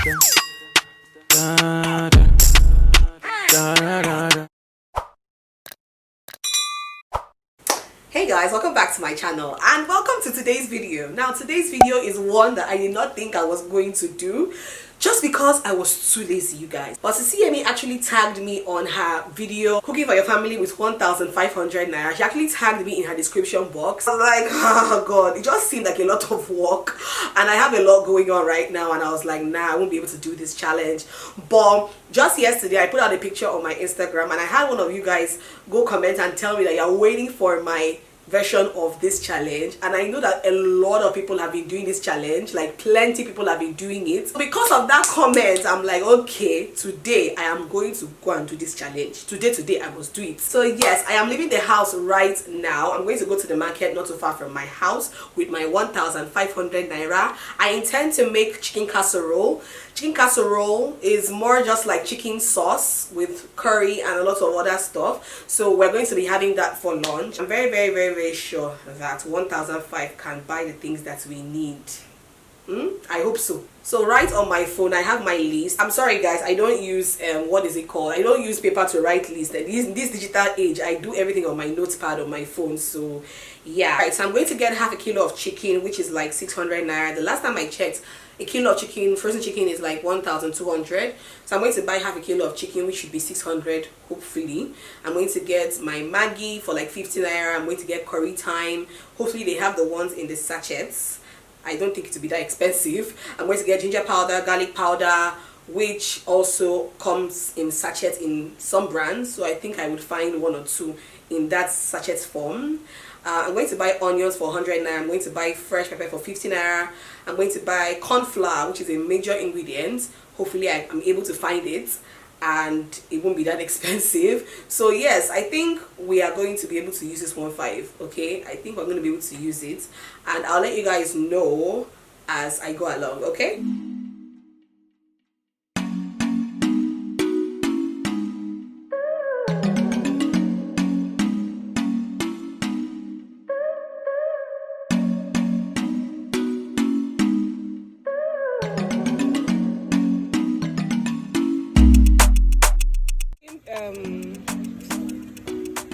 Hey guys, welcome back to my channel and welcome to today's video. Now today's video is one that I did not think I was going to do just because I was too lazy, you guys. But Sisi Yemmie actually tagged me on her video cooking for your family with 1,500 naira. She actually tagged me in her description box. I was like, oh god, it just seemed like a lot of work and I have a lot going on right now, and I was like, nah, I won't be able to do this challenge. But just yesterday I put out a picture on my Instagram and I had one of you guys go comment and tell me that you're waiting for my version of this challenge, and I know that a lot of people have been doing this challenge, like plenty people have been doing it. Because of that comment, I'm like, okay, today I am going to go and do this challenge. Today I must do it. So yes, I am leaving the house right now. I'm going to go to the market not too far from my house with my 1,500 naira. I intend to make chicken casserole. Chicken casserole is more just like chicken sauce with curry and a lot of other stuff. So we're going to be having that for lunch. I'm very sure that 1,500 can buy the things that we need. I hope so. So right on my phone I have my list. I'm sorry guys, I don't use what is it called, I don't use paper to write lists. In this digital age I do everything on my notepad on my phone. So yeah, right, so I'm going to get half a kilo of chicken, which is like 600 naira. The last time I checked, a kilo of chicken, frozen chicken, is like 1,200. So I'm going to buy half a kilo of chicken, which should be 600 hopefully. I'm going to get my Maggi for like 50 naira. I'm going to get curry thyme. Hopefully they have the ones in the sachets. I don't think it will be that expensive. I'm going to get ginger powder, garlic powder, which also comes in sachets in some brands. So I think I would find one or two in that sachet form. I'm going to buy onions for 100 naira. I'm going to buy fresh pepper for 50 naira. I'm going to buy corn flour, which is a major ingredient. Hopefully I am able to find it and it won't be that expensive. So yes, I think we are going to be able to use this 1.5. okay, I think we're going to be able to use it, and I'll let you guys know as I go along. Okay.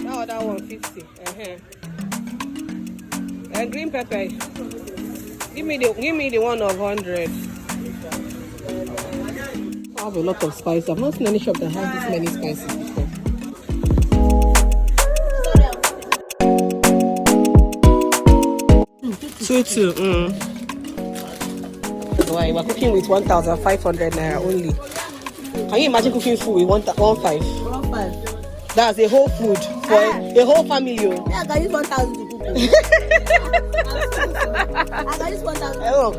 That other 150. And green pepper. Give me the one of 100. I have a lot of spice. I've not seen any shop that has this many spices before. Two. Why we're cooking with 1,500 naira only. Can you imagine cooking food with 1.5? That's a whole food for a whole family. Yeah, I can use 1,000 to cook. I can use 1,000. Oh,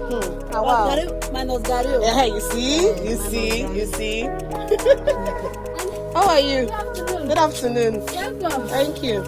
wow. Minus Gary. Yeah, you see. How are you? Good afternoon. Thank you.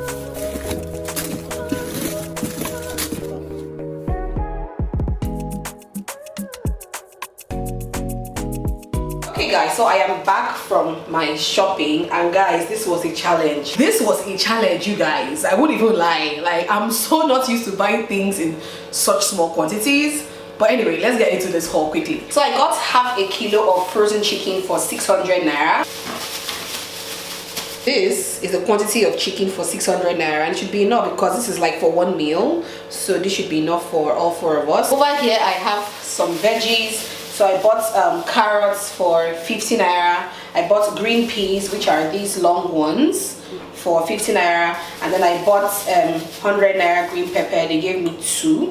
Okay guys, so I am back from my shopping, and guys, this was a challenge. You guys. I wouldn't even lie. Like, I'm so not used to buying things in such small quantities. But anyway, let's get into this haul quickly. So I got half a kilo of frozen chicken for 600 naira. This is the quantity of chicken for 600 naira, and it should be enough because this is like for one meal. So this should be enough for all 4 of us. Over here I have some veggies. So I bought carrots for 50 naira. I bought green peas, which are these long ones, for 50 naira. And then I bought 100 naira green pepper. They gave me 2.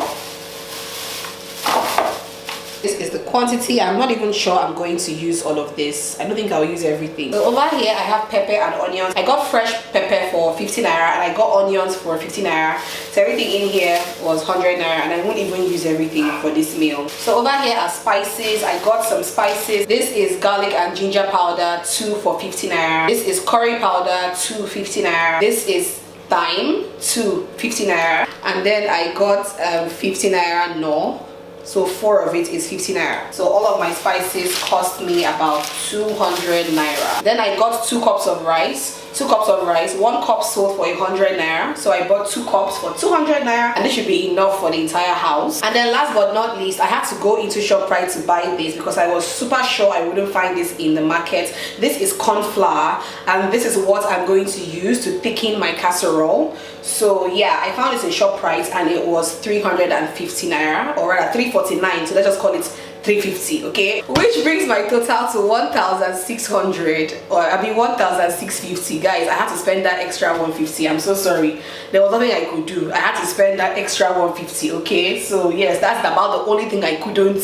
This is the quantity. I'm not even sure I'm going to use all of this. I don't think I'll use everything. So over here I have pepper and onions. I got fresh pepper for 50 naira and I got onions for 50 naira. So everything in here was 100 naira, and I won't even use everything for this meal. So over here are spices. I got some spices. This is garlic and ginger powder, 2 for 50 naira. This is curry powder, 2 50 naira. This is thyme, 2 50 naira. And then I got 50 naira no. So 4 of it is 50 naira. So all of my spices cost me about 200 naira. Then I got 2 cups of rice, 2 cups of rice. 1 cup sold for 100 naira, so I bought 2 cups for 200 naira, and this should be enough for the entire house. And then last but not least, I had to go into ShopRite to buy this because I was super sure I wouldn't find this in the market. This is corn flour, and this is what I'm going to use to thicken my casserole. So yeah, I found this in ShopRite and it was 350 naira, or rather 349, so let's just call it 350, okay, which brings my total to 1,600, or I mean 1,650. Guys, I had to spend that extra 150. I'm so sorry, there was nothing I could do. I had to spend that extra 150. Okay, so yes, that's about the only thing I couldn't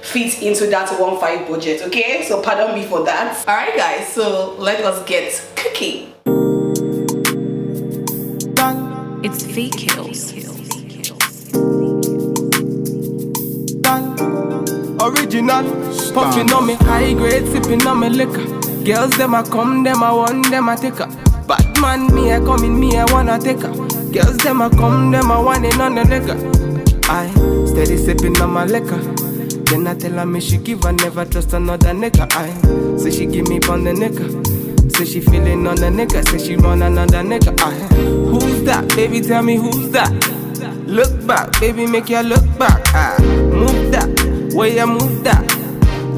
fit into that 1.5 budget. Okay, so pardon me for that. All right guys, so let us get cooking. It's fake kills. Original, puffing on me high grade, sipping on me liquor. Girls them a come, them a want, them a take her. Bad man, me a come in, me a wanna take her. Girls them a come, them a want it on the nigga. I steady sipping on my liquor. Then I tell her me she give her, never trust another nigga. I say she give me on the nigga. Say she feeling on the nigga, say she want another nigga. I who's that? Baby, tell me who's that? Look back, baby, make you look back. I move that. Where you move that,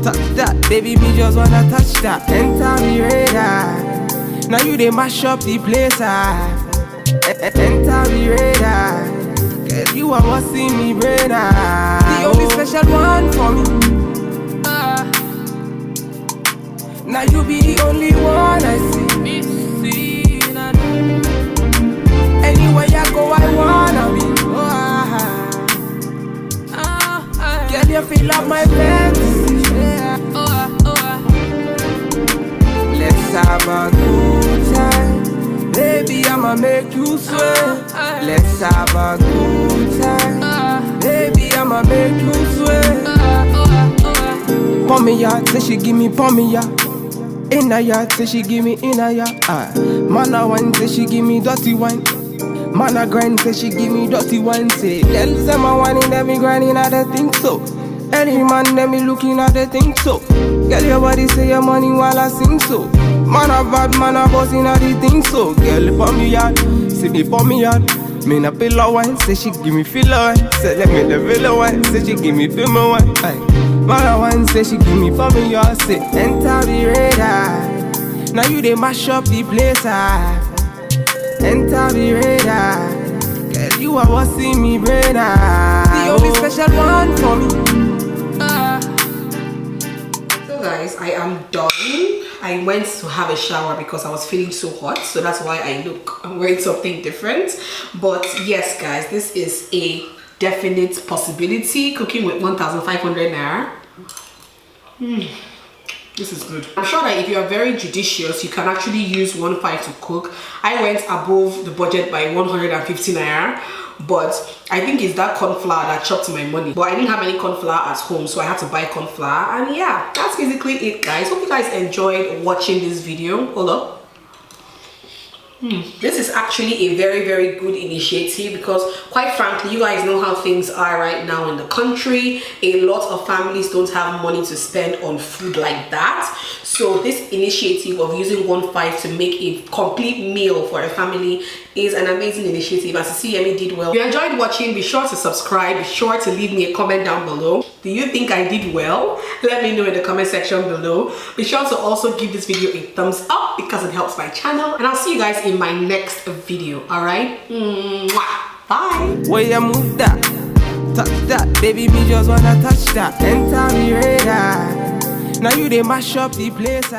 touch that, baby, me just wanna touch that. Enter me radar, now you they mash up the place. Enter me radar, cause you are what's in me brain. The only special one for me. Now you be the only one I see. Anywhere you go, I wanna be. Girl, you feel like my fantasy. Let's have a good time, baby, I'ma make you sweat. Let's have a good time, baby, I'ma make you sweat. Pour me out, say she give me pour me out. In a yard, say she give me in a yard. Man a wine, say she give me dirty wine. Man a grind, say she give me dirty wine. Say, girls them a whining, them me grinding, I don't think so. Any man, them me looking at the think so. Girl, your body say your money while I sing so. Man a bad, man a bossing at the thing so. Girl, pour me out, see me pour me out. Me na pillow wine, say she give me filler wine. Say let me the villa wine, say she give me dimmer wine. Man a wine, say she give me pour me out. Say enter the radar, now you they mash up the place. Enter the radar, cause you are what's in me brain. The only special one for me. So guys, I am done. I went to have a shower because I was feeling so hot, so that's why I'm wearing something different. But yes guys, this is a definite possibility, cooking with 1,500 naira. This is good. I'm sure that if you are very judicious, you can actually use 1.5 to cook. I went above the budget by 150 naira, but I think it's that corn flour that chopped my money. But I didn't have any corn flour at home, so I had to buy corn flour. And yeah, that's basically it guys. Hope you guys enjoyed watching this video. Hold up. This is actually a very, very good initiative because quite frankly, you guys know how things are right now in the country. A lot of families don't have money to spend on food like that. So this initiative of using 1.5 to make a complete meal for a family is an amazing initiative. As Sisi Yemmie did well. If you enjoyed watching, be sure to subscribe. Be sure to leave me a comment down below. Do you think I did well? Let me know in the comment section below. Be sure to also give this video a thumbs up because it helps my channel. And I'll see you guys in my next video. Alright? Bye. Where you move that, touch that, baby, me just wanna touch that. Enter me radar, now you they mash up the place.